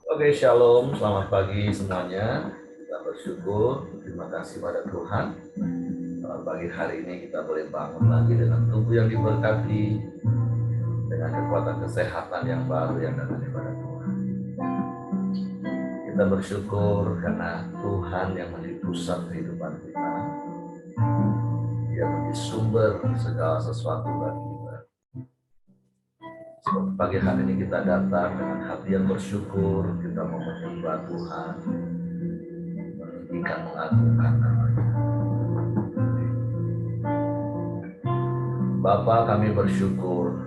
Oke, shalom, selamat pagi semuanya. Kita bersyukur, terima kasih pada Tuhan. Selamat pagi hari ini kita boleh bangun lagi dengan tubuh yang diberkati, dengan kekuatan kesehatan yang baru yang datang daripada Tuhan. Kita bersyukur karena Tuhan yang menjadi pusat kehidupan kita. Dia menjadi sumber segala sesuatu bagi kita. Seperti pagi hari ini kita datang dengan hati yang bersyukur, kita mau menyembah Tuhan, meninggikan, mengagungkan namanya. Bapa, kami bersyukur,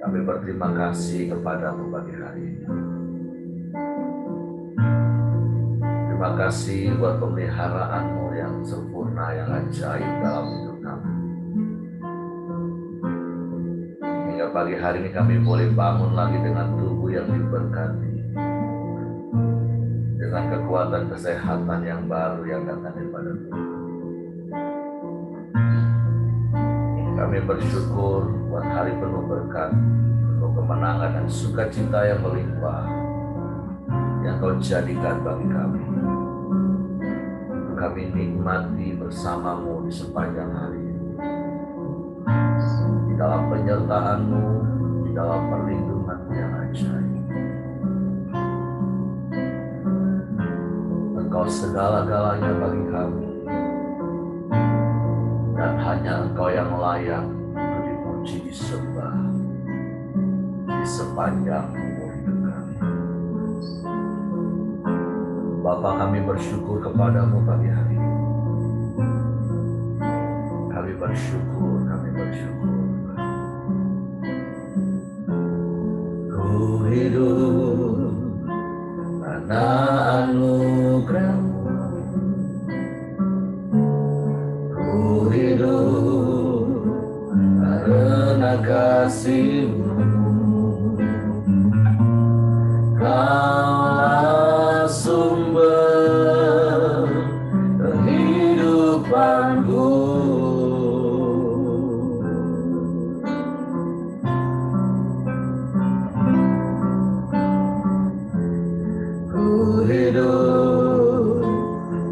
kami berterima kasih kepadamu pagi hari ini. Terima kasih buat pemeliharaanmu yang sempurna, yang ajaib dalam hidup kami. Hingga pagi hari ini kami boleh bangun lagi dengan tubuh yang diberkati, dengan kekuatan kesehatan yang baru yang datang daripada Tuhan. Kami bersyukur buat hari penuh berkat, penuh kemenangan dan sukacita yang melimpah yang Kau jadikan bagi kami. Kami nikmati bersamamu di sepanjang hari ini. Di dalam penyertaan-Mu, di dalam perlindungan-Mu yang ajaib. Engkau segala-galanya bagi kami. Dan hanya Engkau yang layak untuk dipuji, disembah di sepanjang umur hidup kami. Bapa, kami bersyukur kepadamu pagi hari ini. Kami bersyukur, kami bersyukur. Ku hidup karena anugerah-Mu. Ku hidup karena kasih-Mu. Kaulah sumber kehidupanku. Ku hidup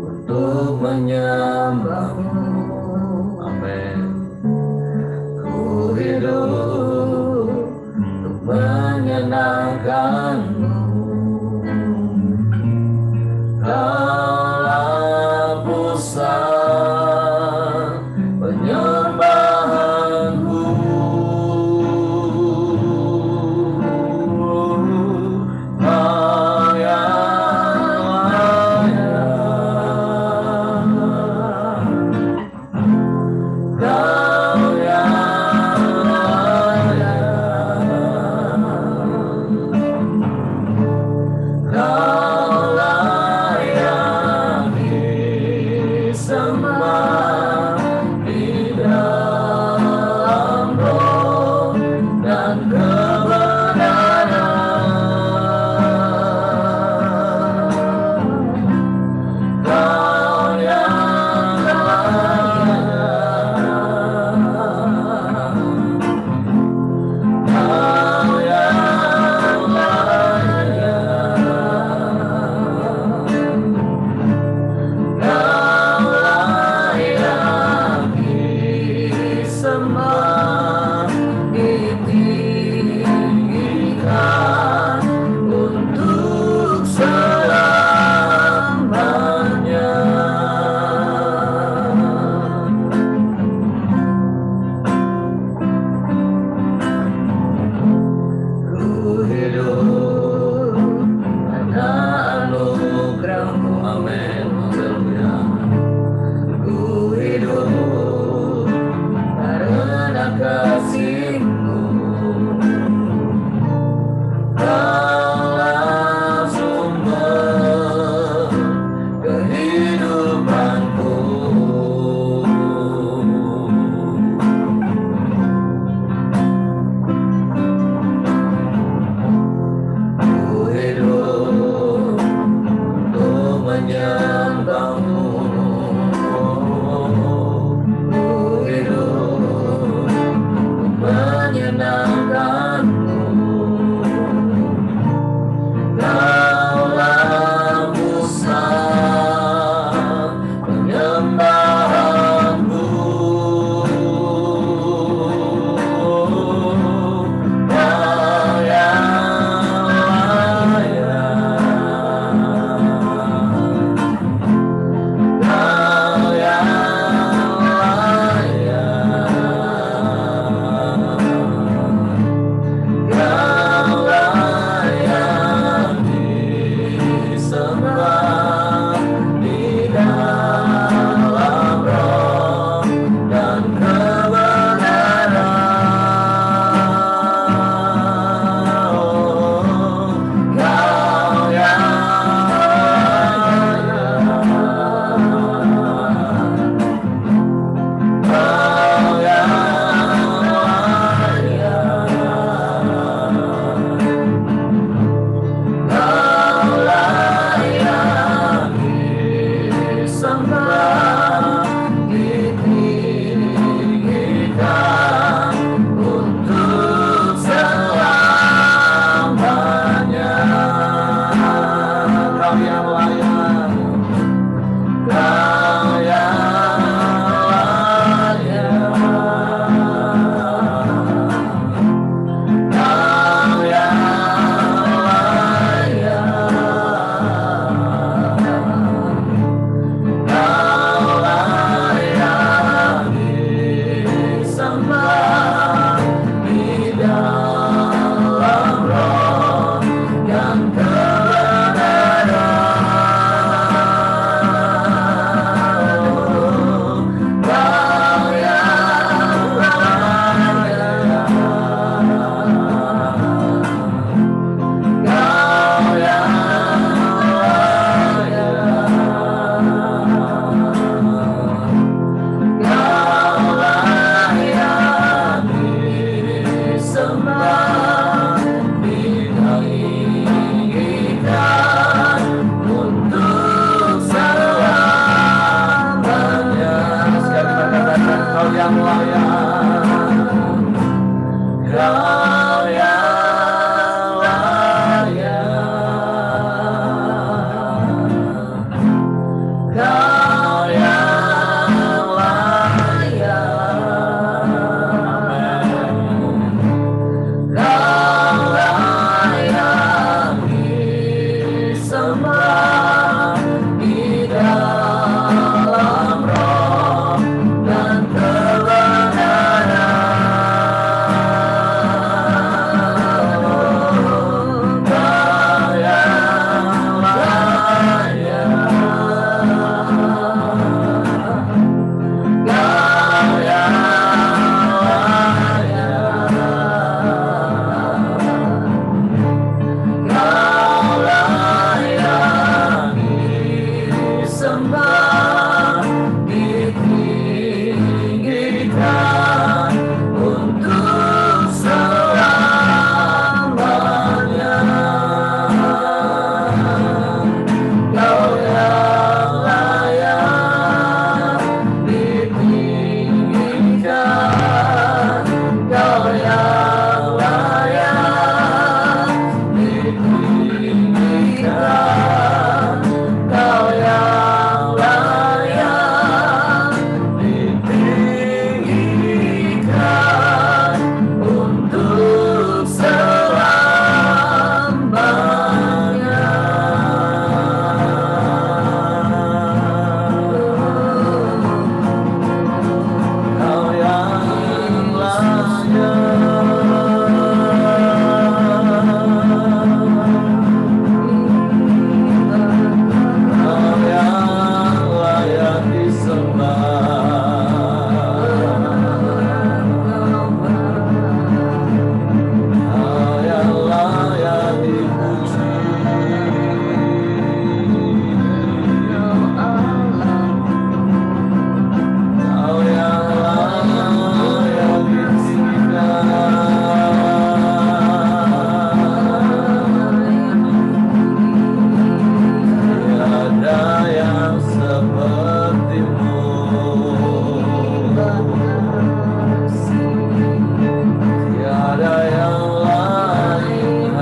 untuk menyembah-Mu. Amin. Ku hidup untuk menyenangkan-Mu. Kaulah pusat penyembahanku. Kau yang layak, Kau yang layak.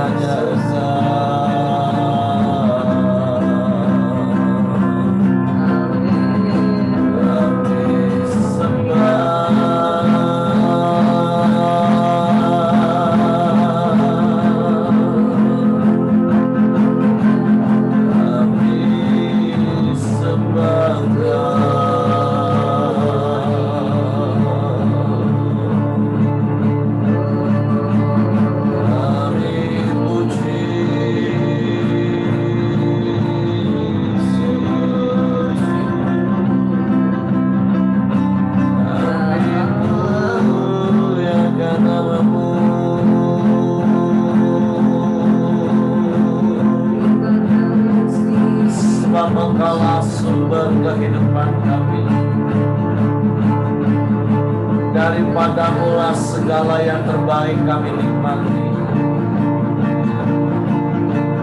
hanya Engkaulah sumber kehidupan kami. Daripadamu-lah segala yang terbaik kami nikmati.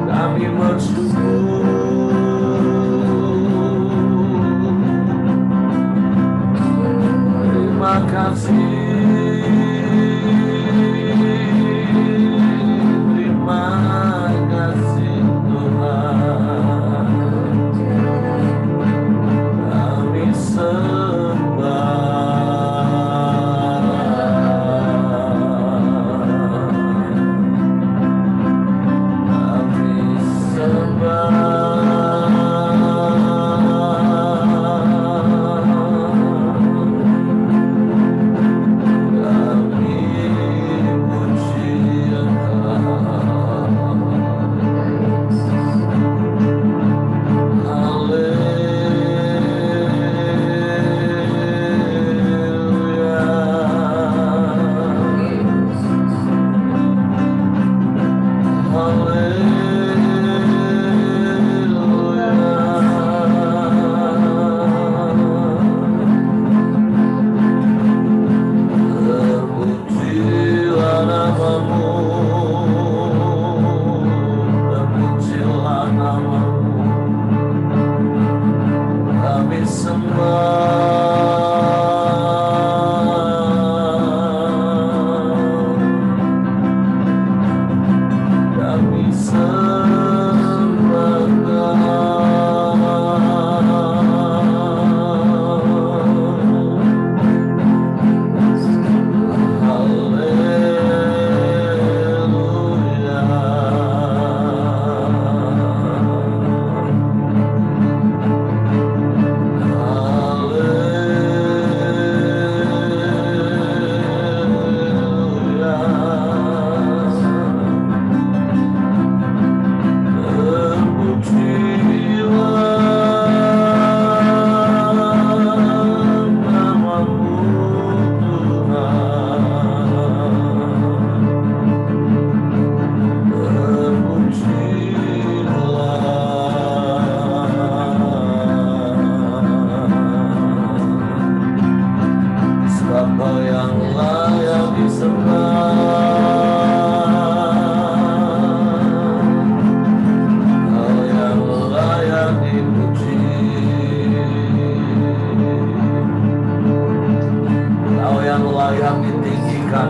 Kami bersyukur. Terima kasih. Terima kasih Tuhan.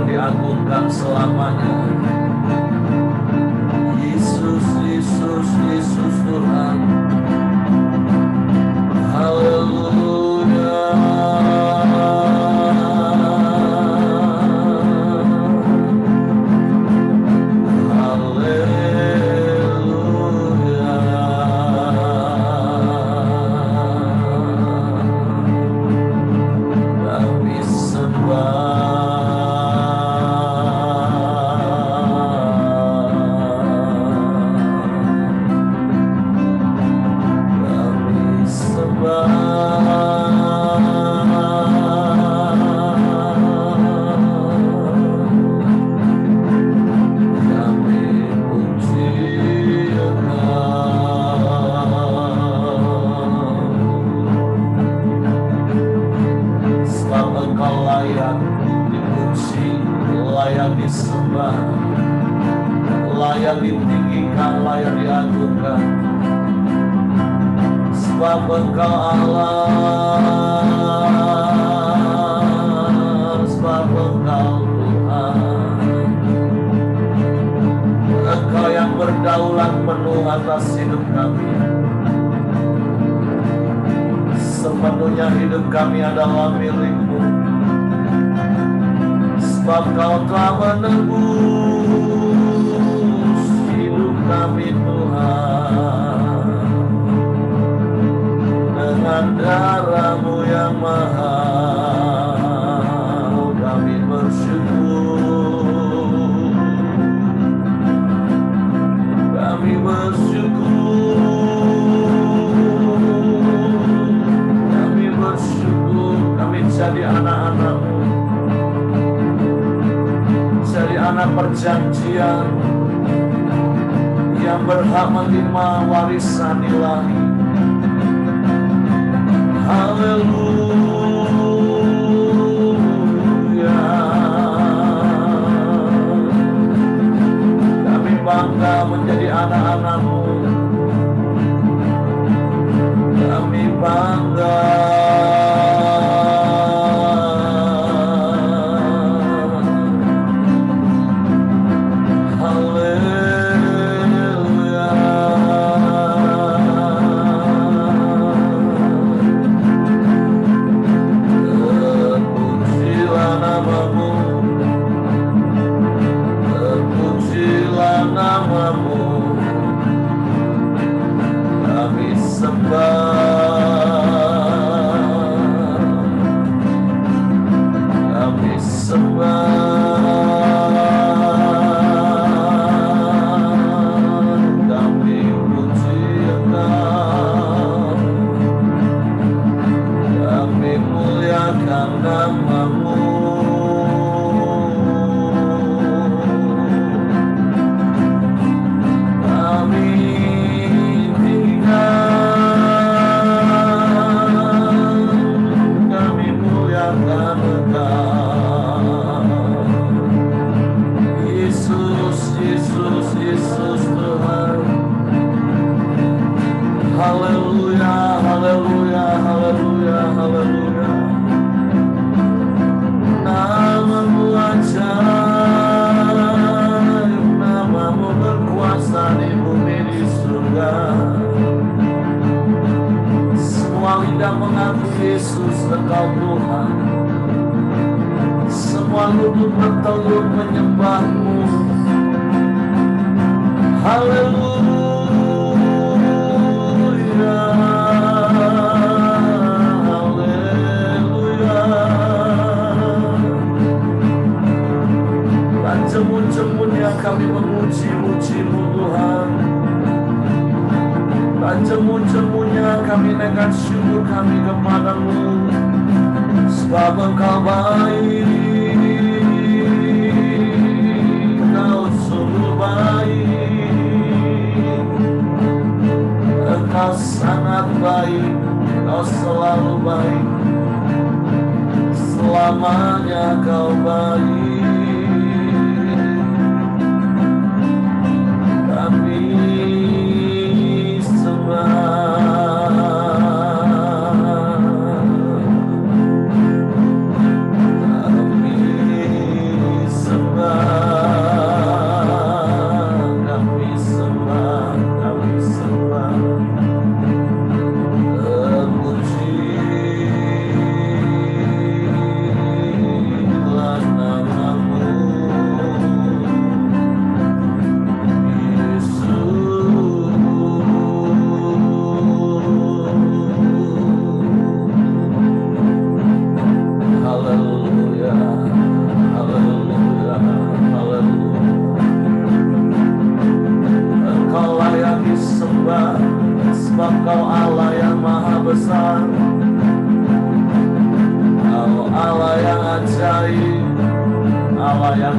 Diagungkan selamanya. Yesus, Yesus, Yesus Tuhan. Haleluya. Haleluya. Kami sembah. Layak disembah, layak ditinggikan, layak diagungkan. Sebab Engkau Allah, sebab Engkau Tuhan. Engkau yang berdaulat penuh atas hidup kami. Sepenuhnya hidup kami adalah milik-Mu, sebab Kau telah menebus hidup kami Tuhan dengan darah-Mu yang mahal. Kami bersyukur, kami bersyukur, kami jadi anak-anak-Mu, jadi anak perjanjian yang berhak menerima warisan ilahi. Haleluya. Kami bangga menjadi anak-anak-Mu. Kami bangga. Kami memuji-muji-Mu Tuhan. Dan jemu-jemunya kami naikkan syukur kami kepadamu, sebab Engkau baik, Engkau sungguh baik, Engkau sangat baik, Engkau selalu baik, selamanya Kau baik.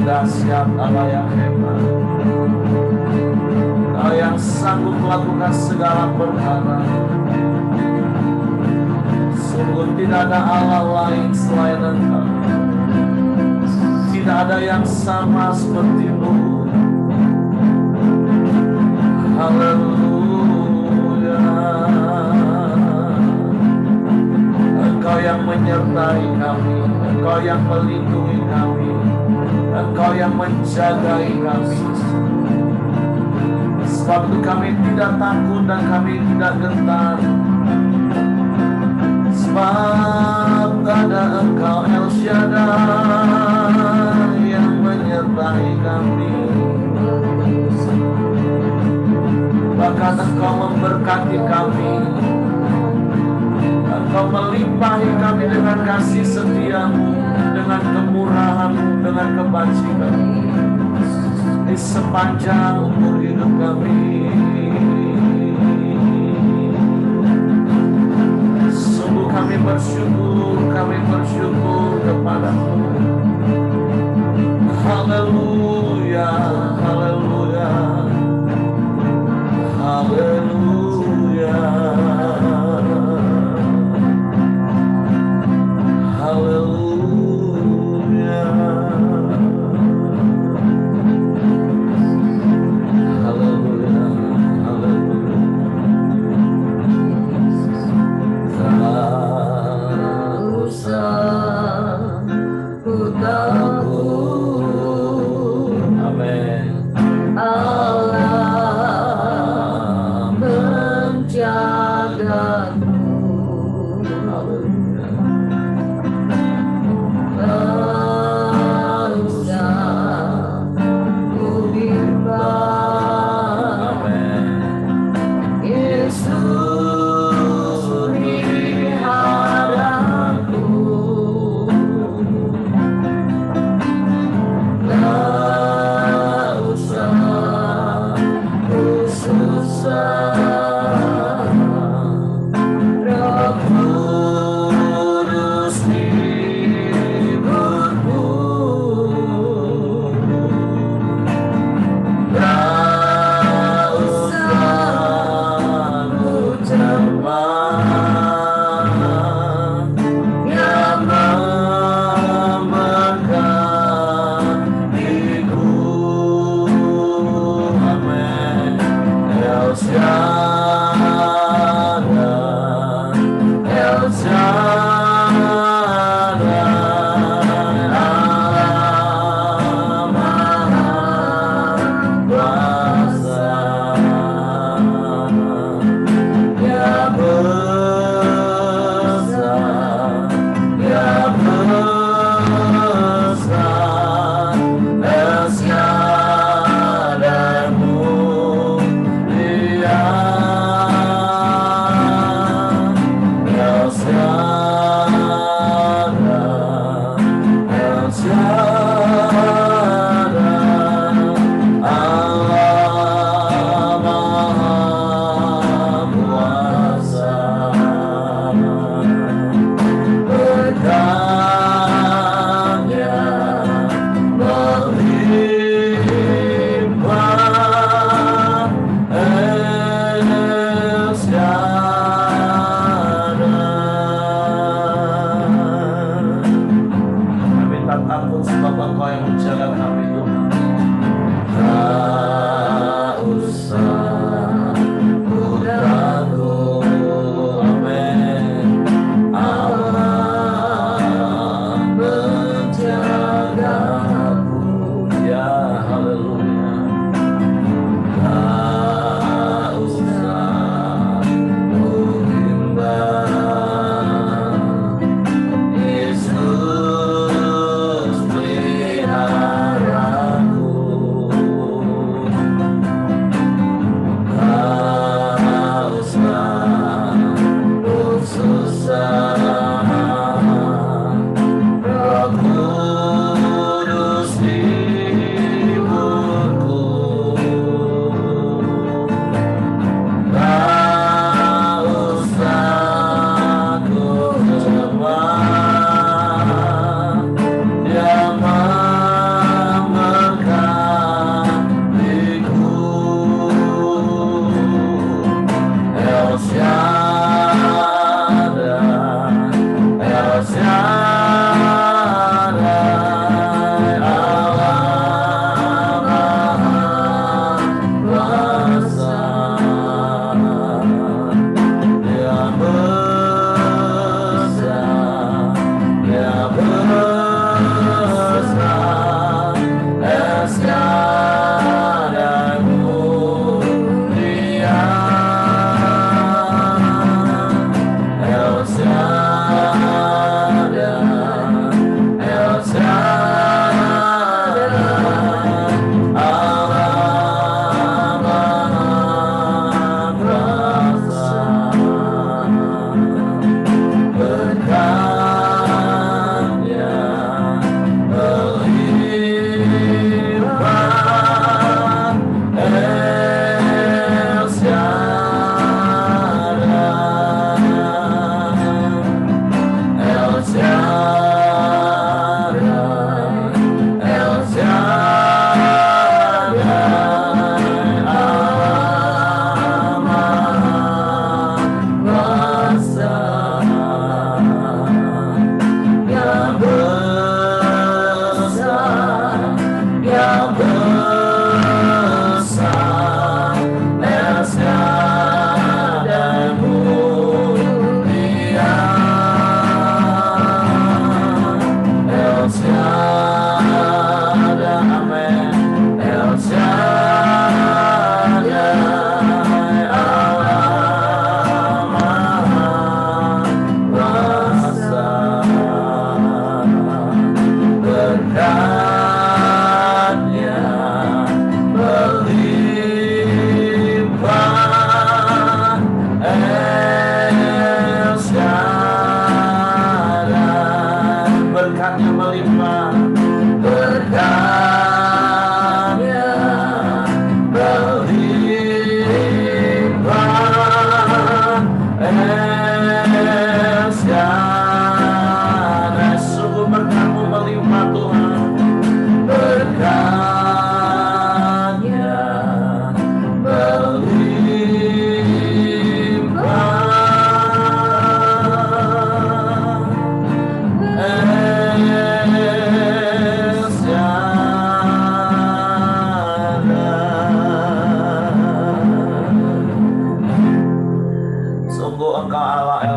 Dahsyat, Allah yang hebat, Kau yang sanggup melakukan segala perkara. Sungguh tidak ada Allah lain selain Engkau, tidak ada yang sama seperti-Mu. Haleluya. Engkau yang menyertai kami, Engkau yang melindungi kami, Engkau yang menjagai kami. Sebab itu kami tidak takut dan kami tidak gentar. Sebab ada Engkau El Shaddai yang menyertai kami. Bahkan Engkau memberkati kami. Engkau melimpahi kami dengan kasih setia-Mu, dengan kemurahan-Mu, dengan kebajikan di sepanjang umur hidup kami. Sungguh kami bersyukur kepada-Mu. Haleluya, haleluya, haleluya, haleluya, haleluya, haleluya. Tak usah ku takut. Amin. Allah menjagaku. Haleluya. Tak usah ku bimbang. Amin. Yesus di hadapanku. Tak usah ku susah. Roh Kudus hiburku. Tak usah ku cemas. Yang memberkatiku. Amin. El Shaddai, El Shaddai, Allah Maha Kuasa. Ya besar, ya besar, El Shaddai mulia.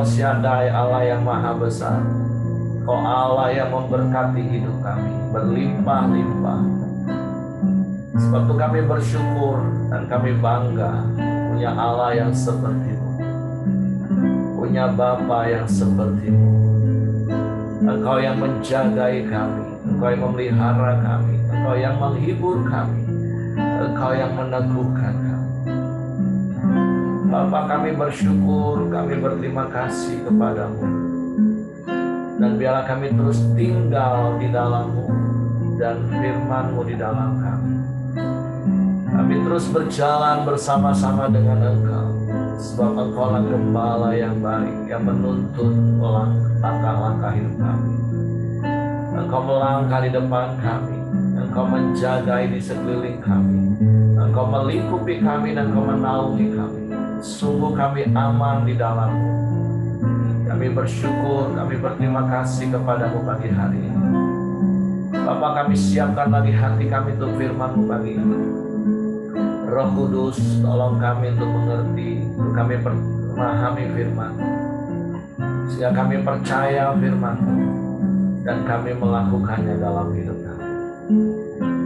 Shaddai, Allah yang Maha Besar. Kau Allah yang memberkati hidup kami berlimpah-limpah. Sebab itu kami bersyukur dan kami bangga punya Allah yang seperti-Mu, punya Bapa yang seperti-Mu. Engkau yang menjagai kami, Engkau yang memelihara kami, Engkau yang menghibur kami, Engkau yang meneguhkan kami. Bapa, kami bersyukur, kami berterima kasih kepadamu. Dan biarlah kami terus tinggal di dalam-Mu dan firman-Mu di dalam kami. Kami terus berjalan bersama-sama dengan Engkau, sebab Engkaulah Gembala yang baik, yang menuntun langkah-langkah hidup kami. Engkau melangkah di depan kami, Engkau menjagai di sekeliling kami, Engkau melingkupi kami dan Engkau menaungi kami. Sungguh kami aman di dalam-Mu. Kami bersyukur, kami berterima kasih kepadamu pagi hari ini. Bapa, kami siapkan lagi hati kami untuk firman-Mu pagi ini. Roh Kudus, tolong kami untuk mengerti, untuk kami memahami firman-Mu, sehingga kami percaya firman-Mu dan kami melakukannya dalam hidup kami.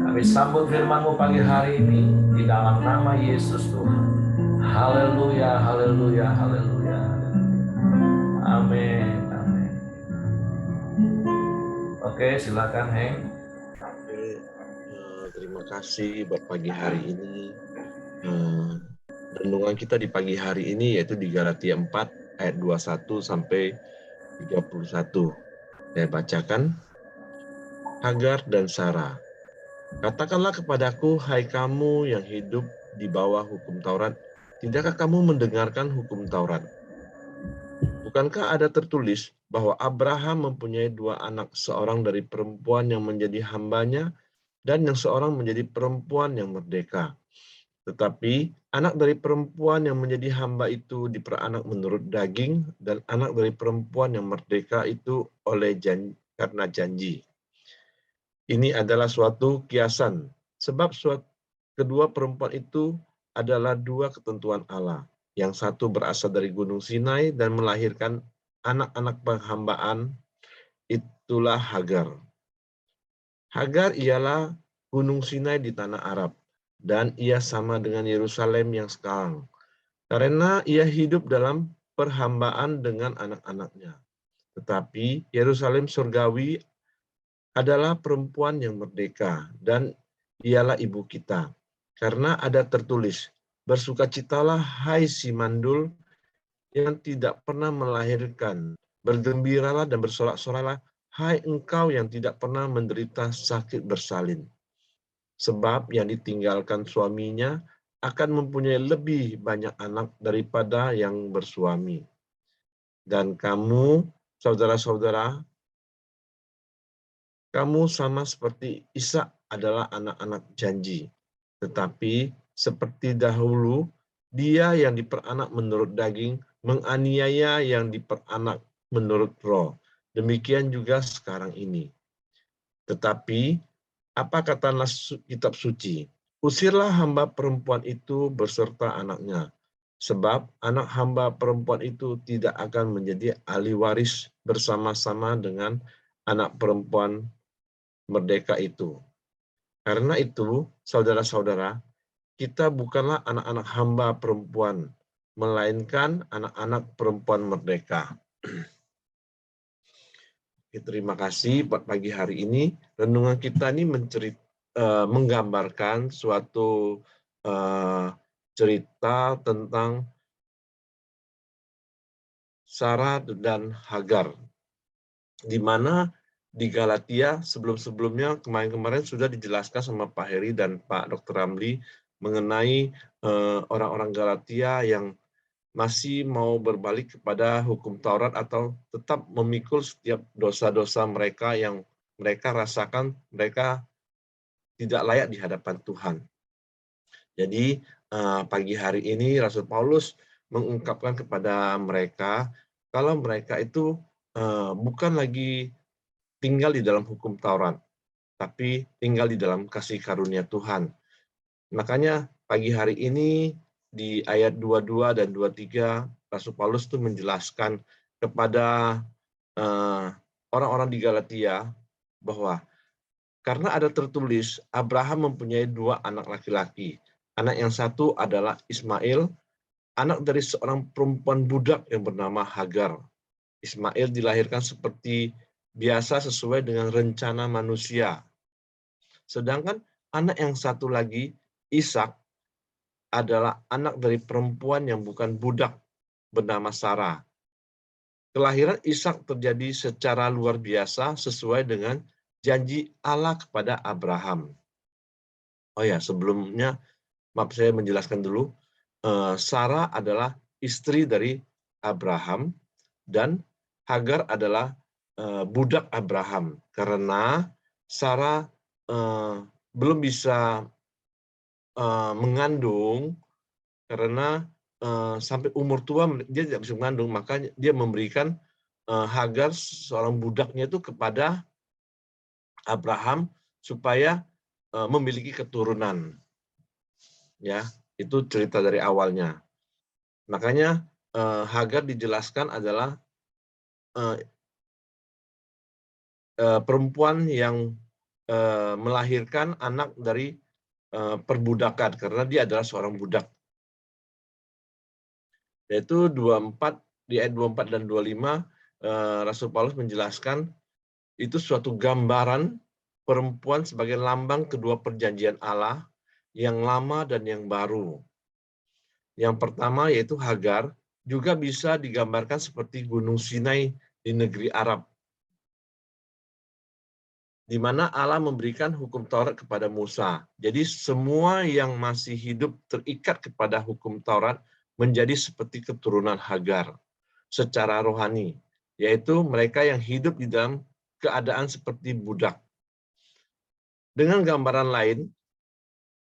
Kami sambut firman-Mu pagi hari ini di dalam nama Yesus Tuhan. Haleluya, haleluya, haleluya. Amin, amin. Oke, silakan Heng. Terima kasih buat pagi hari ini. Renungan kita di pagi hari ini yaitu di Galatia 4 ayat 21 sampai 31. Saya bacakan. Hagar dan Sarah. Katakanlah kepadaku, hai kamu yang hidup di bawah hukum Taurat, tidakkah kamu mendengarkan hukum Taurat? Bukankah ada tertulis bahwa Abraham mempunyai 2 anak, seorang dari perempuan yang menjadi hambanya dan yang seorang menjadi perempuan yang merdeka. Tetapi anak dari perempuan yang menjadi hamba itu diperanak menurut daging, dan anak dari perempuan yang merdeka itu karena janji. Ini adalah suatu kiasan, sebab kedua perempuan itu adalah 2 ketentuan Allah. Yang satu berasal dari Gunung Sinai dan melahirkan anak-anak penghambaan, itulah Hagar. Hagar ialah Gunung Sinai di tanah Arab, dan ia sama dengan Yerusalem yang sekarang, karena ia hidup dalam perhambaan dengan anak-anaknya. Tetapi Yerusalem surgawi adalah perempuan yang merdeka, dan ialah ibu kita. Karena ada tertulis, bersukacitalah hai si mandul yang tidak pernah melahirkan, bergembiralah dan bersorak-soraklah hai engkau yang tidak pernah menderita sakit bersalin. Sebab yang ditinggalkan suaminya akan mempunyai lebih banyak anak daripada yang bersuami. Dan kamu, saudara-saudara, kamu sama seperti Ishak adalah anak-anak janji. Tetapi seperti dahulu, dia yang diperanak menurut daging menganiaya yang diperanak menurut roh. Demikian juga sekarang ini. Tetapi apa kata kitab suci? Usirlah hamba perempuan itu beserta anaknya, sebab anak hamba perempuan itu tidak akan menjadi ahli waris bersama-sama dengan anak perempuan merdeka itu. Karena itu, saudara-saudara, kita bukanlah anak-anak hamba perempuan, melainkan anak-anak perempuan merdeka. Terima kasih buat pagi hari ini. Renungan kita ini menggambarkan suatu cerita tentang Sarah dan Hagar, di mana di Galatia sebelum-sebelumnya kemarin-kemarin sudah dijelaskan sama Pak Heri dan Pak Dr. Ramli mengenai orang-orang Galatia yang masih mau berbalik kepada hukum Taurat atau tetap memikul setiap dosa-dosa mereka yang mereka rasakan mereka tidak layak di hadapan Tuhan. Jadi pagi hari ini Rasul Paulus mengungkapkan kepada mereka kalau mereka itu bukan lagi tinggal di dalam hukum Taurat, tapi tinggal di dalam kasih karunia Tuhan. Makanya pagi hari ini di ayat 22 dan 23, Rasul Paulus itu menjelaskan kepada orang-orang di Galatia bahwa karena ada tertulis Abraham mempunyai 2 anak laki-laki. Anak yang satu adalah Ismail, anak dari seorang perempuan budak yang bernama Hagar. Ismail dilahirkan seperti biasa sesuai dengan rencana manusia. Sedangkan anak yang satu lagi, Ishak, adalah anak dari perempuan yang bukan budak bernama Sarah. Kelahiran Ishak terjadi secara luar biasa sesuai dengan janji Allah kepada Abraham. Oh ya, sebelumnya maaf saya menjelaskan dulu. Sarah adalah istri dari Abraham dan Hagar adalah budak Abraham karena Sarah belum bisa mengandung karena sampai umur tua dia tidak bisa mengandung, maka dia memberikan Hagar seorang budaknya itu kepada Abraham supaya memiliki keturunan. Ya, itu cerita dari awalnya. Makanya Hagar dijelaskan adalah perempuan yang melahirkan anak dari perbudakan karena dia adalah seorang budak. Yaitu 24 di ayat 24 dan 25 Rasul Paulus menjelaskan itu suatu gambaran perempuan sebagai lambang kedua perjanjian Allah yang lama dan yang baru. Yang pertama yaitu Hagar juga bisa digambarkan seperti Gunung Sinai di negeri Arab, di mana Allah memberikan hukum Taurat kepada Musa. Jadi semua yang masih hidup terikat kepada hukum Taurat menjadi seperti keturunan Hagar secara rohani, yaitu mereka yang hidup di dalam keadaan seperti budak. Dengan gambaran lain,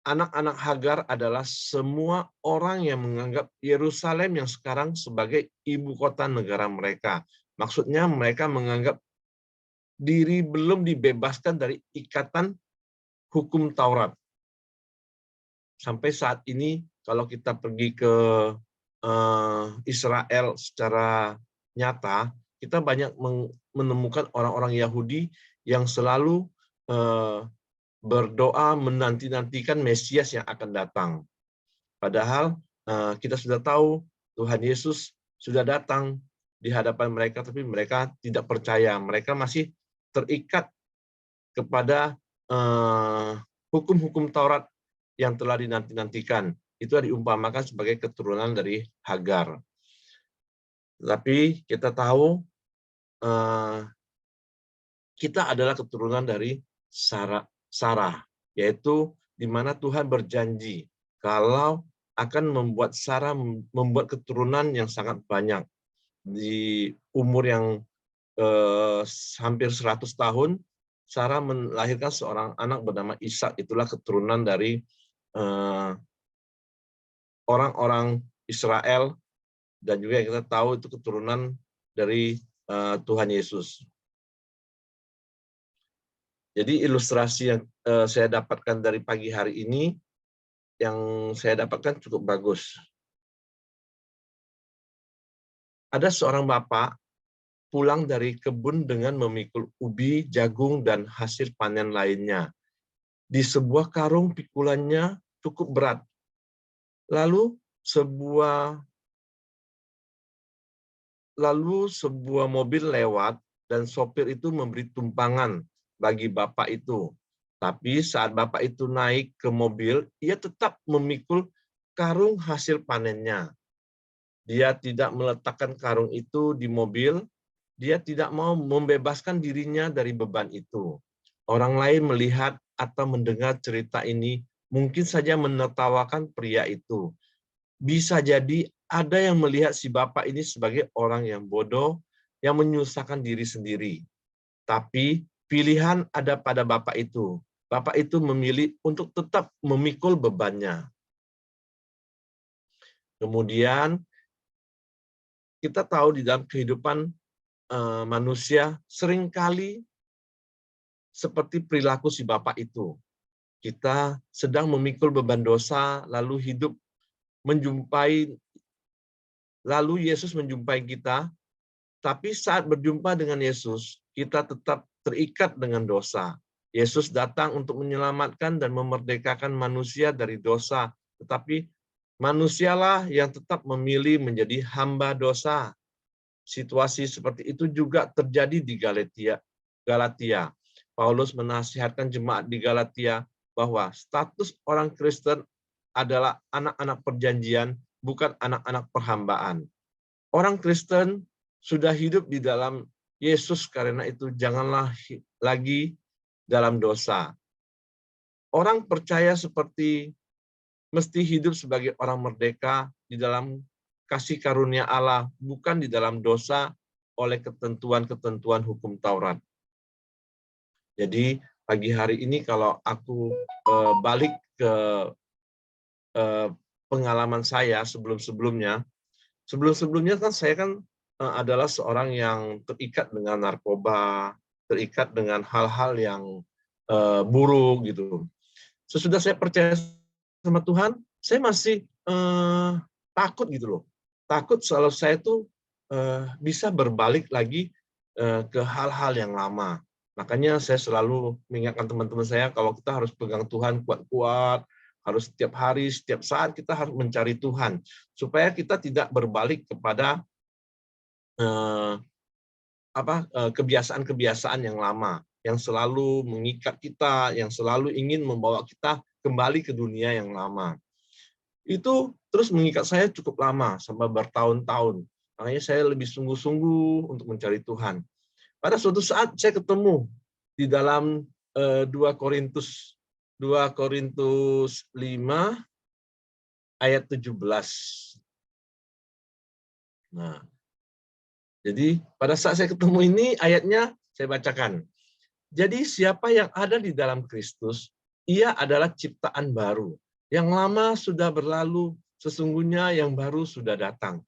anak-anak Hagar adalah semua orang yang menganggap Yerusalem yang sekarang sebagai ibu kota negara mereka. Maksudnya mereka menganggap diri belum dibebaskan dari ikatan hukum Taurat. Sampai saat ini, kalau kita pergi ke Israel secara nyata, kita banyak menemukan orang-orang Yahudi yang selalu berdoa menanti-nantikan Mesias yang akan datang. Padahal kita sudah tahu Tuhan Yesus sudah datang di hadapan mereka, tapi mereka tidak percaya. Mereka masih terikat kepada hukum-hukum Taurat yang telah dinanti-nantikan. Itu diumpamakan sebagai keturunan dari Hagar. Tapi kita tahu kita adalah keturunan dari Sarah, yaitu di mana Tuhan berjanji kalau akan membuat Sarah membuat keturunan yang sangat banyak. Di umur yang hampir 100 tahun, Sarah melahirkan seorang anak bernama Ishak. Itulah keturunan dari orang-orang Israel, dan juga yang kita tahu itu keturunan dari Tuhan Yesus. Jadi ilustrasi yang saya dapatkan dari pagi hari ini, yang saya dapatkan cukup bagus. Ada seorang bapak pulang dari kebun dengan memikul ubi, jagung, dan hasil panen lainnya. Di sebuah karung pikulannya cukup berat. Lalu sebuah mobil lewat dan sopir itu memberi tumpangan bagi bapak itu. Tapi saat bapak itu naik ke mobil, ia tetap memikul karung hasil panennya. Dia tidak meletakkan karung itu di mobil, dia tidak mau membebaskan dirinya dari beban itu. Orang lain melihat atau mendengar cerita ini mungkin saja menertawakan pria itu. Bisa jadi ada yang melihat si bapak ini sebagai orang yang bodoh, yang menyusahkan diri sendiri. Tapi pilihan ada pada bapak itu. Bapak itu memilih untuk tetap memikul bebannya. Kemudian kita tahu di dalam kehidupan manusia seringkali seperti perilaku si bapak itu. Kita sedang memikul beban dosa, lalu Yesus menjumpai kita Tapi saat berjumpa dengan Yesus, kita tetap terikat dengan dosa. Yesus datang untuk menyelamatkan dan memerdekakan manusia dari dosa, tetapi manusialah yang tetap memilih menjadi hamba dosa. Situasi seperti itu juga terjadi di Galatia. Paulus menasihatkan jemaat di Galatia bahwa status orang Kristen adalah anak-anak perjanjian, bukan anak-anak perhambaan. Orang Kristen sudah hidup di dalam Yesus, karena itu janganlah lagi dalam dosa. Orang percaya seperti mesti hidup sebagai orang merdeka di dalam kasih karunia Allah, bukan di dalam dosa oleh ketentuan-ketentuan hukum Taurat. Jadi pagi hari ini kalau aku balik ke pengalaman saya sebelum-sebelumnya kan saya kan adalah seorang yang terikat dengan narkoba, terikat dengan hal-hal yang buruk gitu. Sesudah saya percaya sama Tuhan, saya masih takut gitu loh. Takut kalau saya tuh bisa berbalik lagi ke hal-hal yang lama. Makanya saya selalu mengingatkan teman-teman saya kalau kita harus pegang Tuhan kuat-kuat, harus setiap hari, setiap saat kita harus mencari Tuhan supaya kita tidak berbalik kepada kebiasaan-kebiasaan yang lama, yang selalu mengikat kita, yang selalu ingin membawa kita kembali ke dunia yang lama. Itu terus mengikat saya cukup lama, sampai bertahun-tahun. Makanya saya lebih sungguh-sungguh untuk mencari Tuhan. Pada suatu saat saya ketemu di dalam 2 Korintus 5 ayat 17. Nah, jadi pada saat saya ketemu ini ayatnya saya bacakan. Jadi siapa yang ada di dalam Kristus, ia adalah ciptaan baru. Yang lama sudah berlalu, sesungguhnya yang baru sudah datang.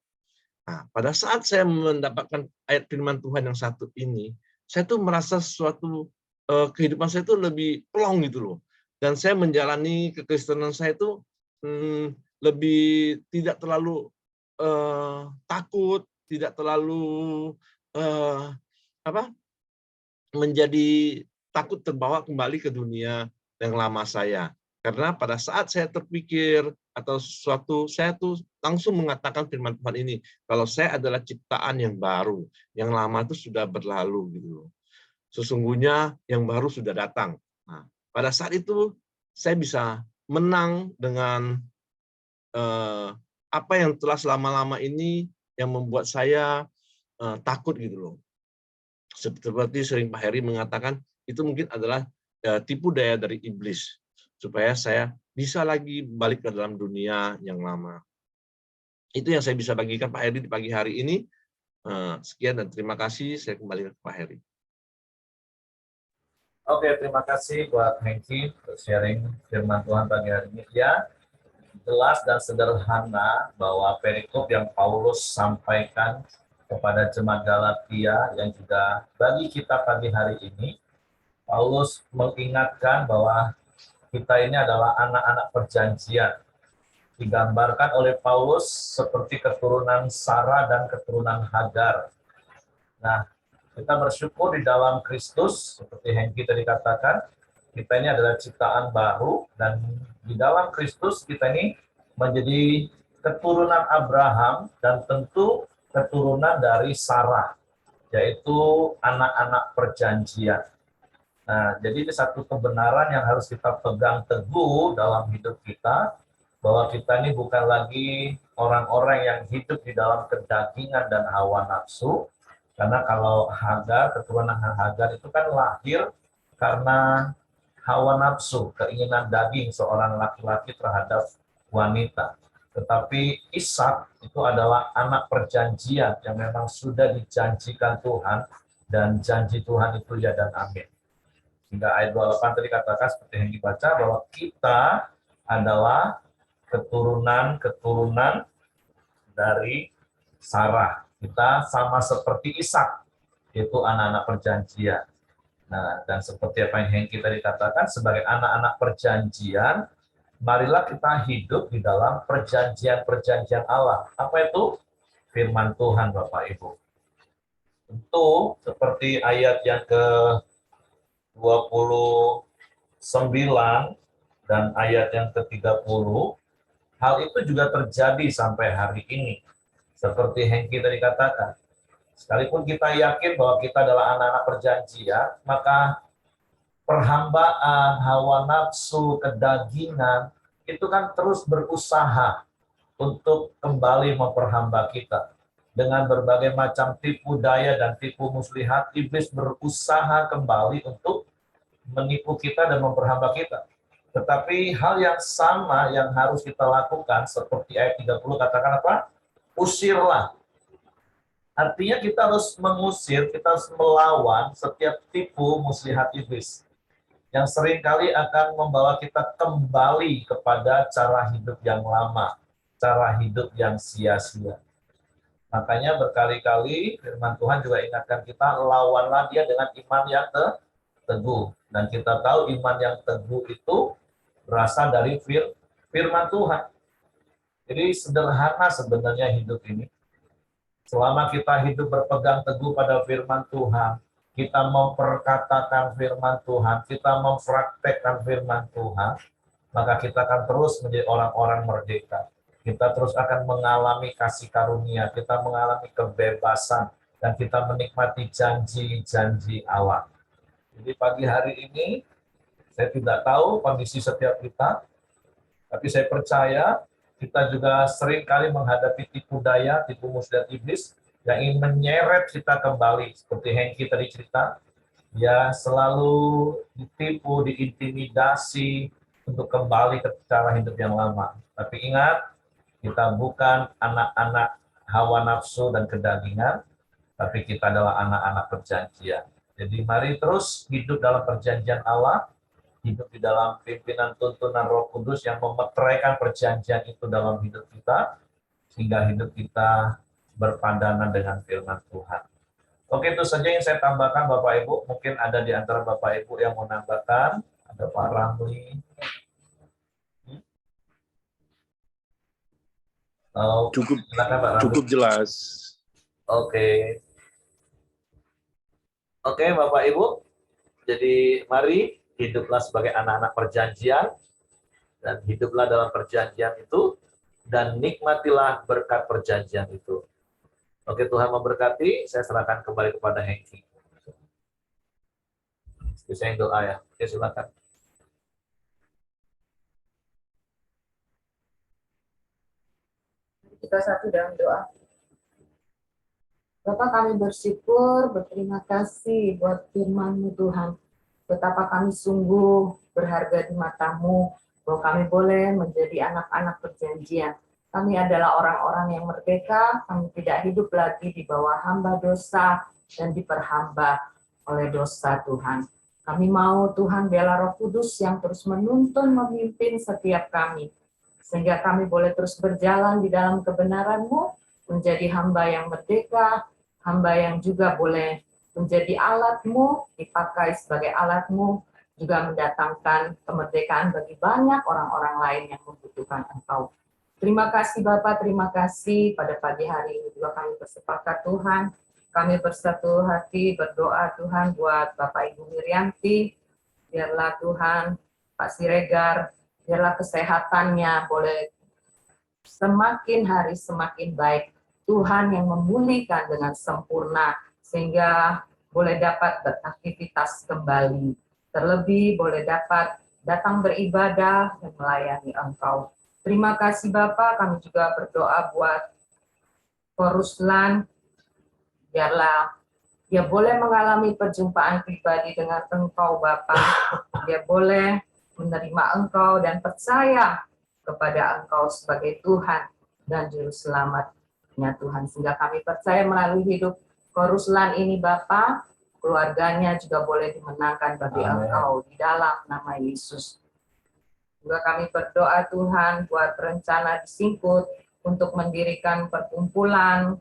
Nah, pada saat saya mendapatkan ayat firman Tuhan yang satu ini, saya tuh merasa suatu kehidupan saya itu lebih plong gitu loh. Dan saya menjalani kekristenan saya itu lebih tidak terlalu takut, tidak terlalu menjadi takut terbawa kembali ke dunia yang lama saya. Karena pada saat saya terpikir atau sesuatu, saya tuh langsung mengatakan firman Tuhan ini, kalau saya adalah ciptaan yang baru, yang lama itu sudah berlalu gitu. Sesungguhnya yang baru sudah datang. Nah, pada saat itu saya bisa menang dengan apa yang telah selama-lama ini yang membuat saya takut gitu loh. Seperti sering Pak Heri mengatakan, itu mungkin adalah tipu daya dari iblis, supaya saya bisa lagi balik ke dalam dunia yang lama. Itu yang saya bisa bagikan Pak Heri di pagi hari ini. Sekian dan terima kasih, saya kembali ke Pak Heri. Oke, terima kasih buat Hengki untuk sharing firman Tuhan pagi hari ini. Ya, jelas dan sederhana bahwa perikop yang Paulus sampaikan kepada jemaat Galatia yang juga bagi kita pagi hari ini, Paulus mengingatkan bahwa kita ini adalah anak-anak perjanjian. Digambarkan oleh Paulus seperti keturunan Sarah dan keturunan Hagar. Nah, kita bersyukur di dalam Kristus, seperti Hengki tadi katakan, kita ini adalah ciptaan baru, dan di dalam Kristus kita ini menjadi keturunan Abraham dan tentu keturunan dari Sarah, yaitu anak-anak perjanjian. Nah, jadi ini satu kebenaran yang harus kita pegang teguh dalam hidup kita, bahwa kita ini bukan lagi orang-orang yang hidup di dalam kedagingan dan hawa nafsu, karena kalau Hagar, keturunan Hagar itu kan lahir karena hawa nafsu, keinginan daging seorang laki-laki terhadap wanita. Tetapi Ishak itu adalah anak perjanjian yang memang sudah dijanjikan Tuhan, dan janji Tuhan itu ya dan amin. Hingga ayat 28 tadi katakan seperti yang dibaca, bahwa kita adalah keturunan dari Sarah. Kita sama seperti Ishak, yaitu anak-anak perjanjian. Nah, dan seperti apa yang Hengki tadi katakan, sebagai anak-anak perjanjian, marilah kita hidup di dalam perjanjian-perjanjian Allah. Apa itu? Firman Tuhan, Bapak Ibu. Tentu seperti ayat yang ke-29 dan ayat yang ke-30, hal itu juga terjadi sampai hari ini. Seperti Hengki tadi katakan, sekalipun kita yakin bahwa kita adalah anak-anak perjanjian, maka perhambaan, hawa nafsu, kedagingan, itu kan terus berusaha untuk kembali memperhamba kita. Dengan berbagai macam tipu daya dan tipu muslihat, iblis berusaha kembali untuk menipu kita dan memperhamba kita. Tetapi hal yang sama yang harus kita lakukan, seperti ayat 30 katakan apa? Usirlah. Artinya kita harus mengusir, kita harus melawan setiap tipu muslihat iblis yang seringkali akan membawa kita kembali kepada cara hidup yang lama, cara hidup yang sia-sia. Makanya berkali-kali firman Tuhan juga ingatkan kita, lawanlah dia dengan iman yang teguh. Dan kita tahu iman yang teguh itu berasal dari firman Tuhan. Jadi sederhana sebenarnya hidup ini. Selama kita hidup berpegang teguh pada firman Tuhan, kita memperkatakan firman Tuhan, kita mempraktekkan firman Tuhan, maka kita akan terus menjadi orang-orang merdeka. Kita terus akan mengalami kasih karunia, kita mengalami kebebasan, dan kita menikmati janji-janji Allah. Jadi pagi hari ini, saya tidak tahu kondisi setiap kita, tapi saya percaya kita juga sering kali menghadapi tipu daya, tipu muslihat iblis, yang ingin menyeret kita kembali. Seperti Hengki tadi cerita, ya selalu ditipu, diintimidasi, untuk kembali ke cara hidup yang lama. Tapi ingat, kita bukan anak-anak hawa nafsu dan kedagingan, tapi kita adalah anak-anak perjanjian. Jadi mari terus hidup dalam perjanjian Allah, hidup di dalam pimpinan tuntunan Roh Kudus yang memeteraikan perjanjian itu dalam hidup kita, sehingga hidup kita berpandangan dengan firman Tuhan. Oke, itu saja yang saya tambahkan Bapak Ibu. Mungkin ada di antara Bapak Ibu yang mau nambahkan. Ada Pak Ramli. Silakan Pak Ramli. Cukup jelas. Oke. Oke, Bapak Ibu. Jadi mari hiduplah sebagai anak-anak perjanjian, dan hiduplah dalam perjanjian itu, dan nikmatilah berkat perjanjian itu. Oke, Tuhan memberkati. Saya serahkan kembali kepada Hengki. Saya yang doa ya. Oke, silakan. Kita satu dalam doa. Bapak, kami bersyukur, berterima kasih buat firman-Mu Tuhan. Betapa kami sungguh berharga di mata-Mu, bahwa kami boleh menjadi anak-anak perjanjian. Kami adalah orang-orang yang merdeka, kami tidak hidup lagi di bawah hamba dosa dan diperhamba oleh dosa Tuhan. Kami mau Tuhan biarlah Roh Kudus yang terus menuntun, memimpin setiap kami, sehingga kami boleh terus berjalan di dalam kebenaran-Mu, menjadi hamba yang merdeka, hamba yang juga boleh menjadi alat-Mu, dipakai sebagai alat-Mu, juga mendatangkan kemerdekaan bagi banyak orang-orang lain yang membutuhkan Engkau. Terima kasih Bapak, terima kasih pada pagi hari ini juga kami bersepakat Tuhan. Kami bersatu hati berdoa Tuhan buat Bapak Ibu Wiryanti, biarlah Tuhan Pak Siregar, biarlah kesehatannya boleh semakin hari semakin baik. Tuhan yang memulihkan dengan sempurna, sehingga boleh dapat beraktivitas kembali. Terlebih boleh dapat datang beribadah dan melayani Engkau. Terima kasih Bapak, kami juga berdoa buat Koruslan, biarlah dia boleh mengalami perjumpaan pribadi dengan Engkau Bapak. Dia boleh menerima Engkau dan percaya kepada Engkau sebagai Tuhan dan Juru Selamatnya Tuhan. Sehingga kami percaya melalui hidup Koruslan ini Bapa, keluarganya juga boleh dimenangkan bagi Amen. Engkau di dalam nama Yesus. Juga kami berdoa Tuhan buat rencana di Singkut untuk mendirikan perkumpulan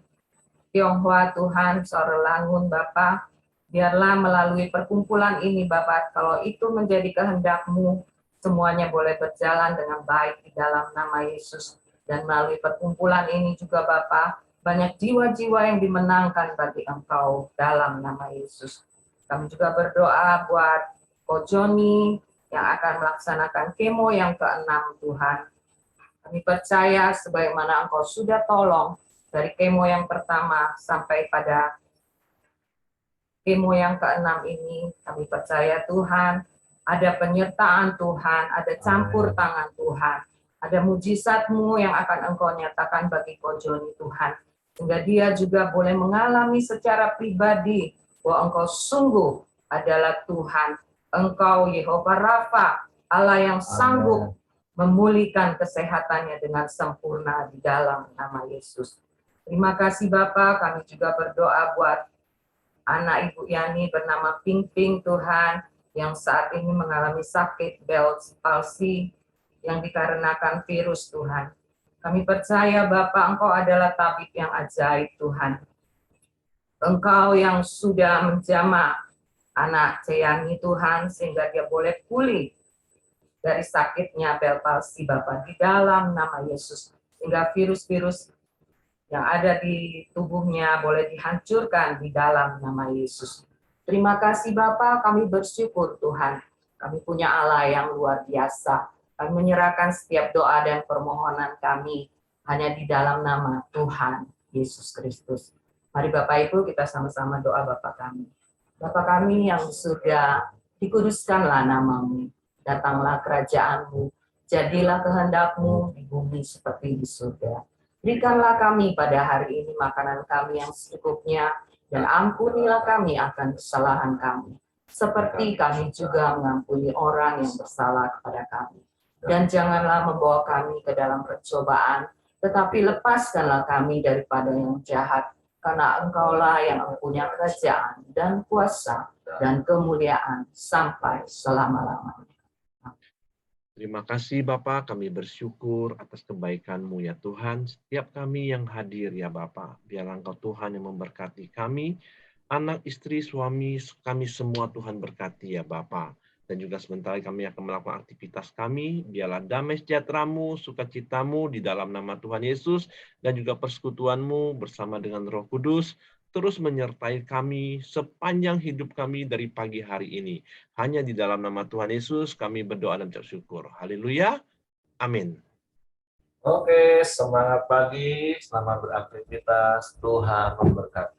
Tionghoa Tuhan, Sorelangun Bapa. Biarlah melalui perkumpulan ini Bapa, kalau itu menjadi kehendak-Mu, semuanya boleh berjalan dengan baik di dalam nama Yesus. Dan melalui perkumpulan ini juga Bapa, banyak jiwa-jiwa yang dimenangkan bagi Engkau dalam nama Yesus. Kami juga berdoa buat Ko Joni yang akan melaksanakan kemo yang ke-6 Tuhan. Kami percaya sebagaimana Engkau sudah tolong dari kemo yang pertama sampai pada kemo yang ke-6 ini, kami percaya Tuhan, ada penyertaan Tuhan, ada campur tangan Tuhan, ada mujizat-Mu yang akan Engkau nyatakan bagi Ko Joni Tuhan. Sehingga dia juga boleh mengalami secara pribadi bahwa Engkau sungguh adalah Tuhan. Engkau Yehova Rafa, Allah yang sanggup memulihkan kesehatannya dengan sempurna di dalam nama Yesus. Terima kasih Bapa, kami juga berdoa buat anak Ibu Yani bernama Ping Ping Tuhan, yang saat ini mengalami sakit Bell's palsy yang dikarenakan virus Tuhan. Kami percaya Bapa, Engkau adalah tabib yang ajaib Tuhan. Engkau yang sudah menjamah anak Yani Tuhan, sehingga dia boleh pulih dari sakitnya Bell's palsy Bapa, di dalam nama Yesus. Sehingga virus-virus yang ada di tubuhnya boleh dihancurkan di dalam nama Yesus. Terima kasih Bapa, kami bersyukur Tuhan. Kami punya Allah yang luar biasa. Kami menyerahkan setiap doa dan permohonan kami hanya di dalam nama Tuhan Yesus Kristus. Mari Bapak Ibu kita sama-sama doa Bapa kami. Bapa kami yang surga, dikuduskanlah nama-Mu. Datanglah kerajaan-Mu. Jadilah kehendak-Mu di bumi seperti di surga. Berikanlah kami pada hari ini makanan kami yang secukupnya, dan ampunilah kami akan kesalahan kami, seperti kami juga mengampuni orang yang bersalah kepada kami. Dan janganlah membawa kami ke dalam percobaan, tetapi lepaskanlah kami daripada yang jahat, karena Engkaulah yang mempunyai kerajaan dan kuasa dan kemuliaan sampai selama-lamanya. Terima kasih Bapak, kami bersyukur atas kebaikan-Mu ya Tuhan. Setiap kami yang hadir ya Bapak, biarlah Engkau Tuhan yang memberkati kami, anak, istri, suami, kami semua Tuhan berkati ya Bapak. Dan juga sementara kami akan melakukan aktivitas kami, biarlah damai sejahtera-Mu, sukacita-Mu di dalam nama Tuhan Yesus, dan juga persekutuan-Mu bersama dengan Roh Kudus, terus menyertai kami sepanjang hidup kami dari pagi hari ini. Hanya di dalam nama Tuhan Yesus kami berdoa dan bersyukur. Haleluya. Amin. Oke, semangat pagi, selamat beraktivitas. Tuhan memberkati.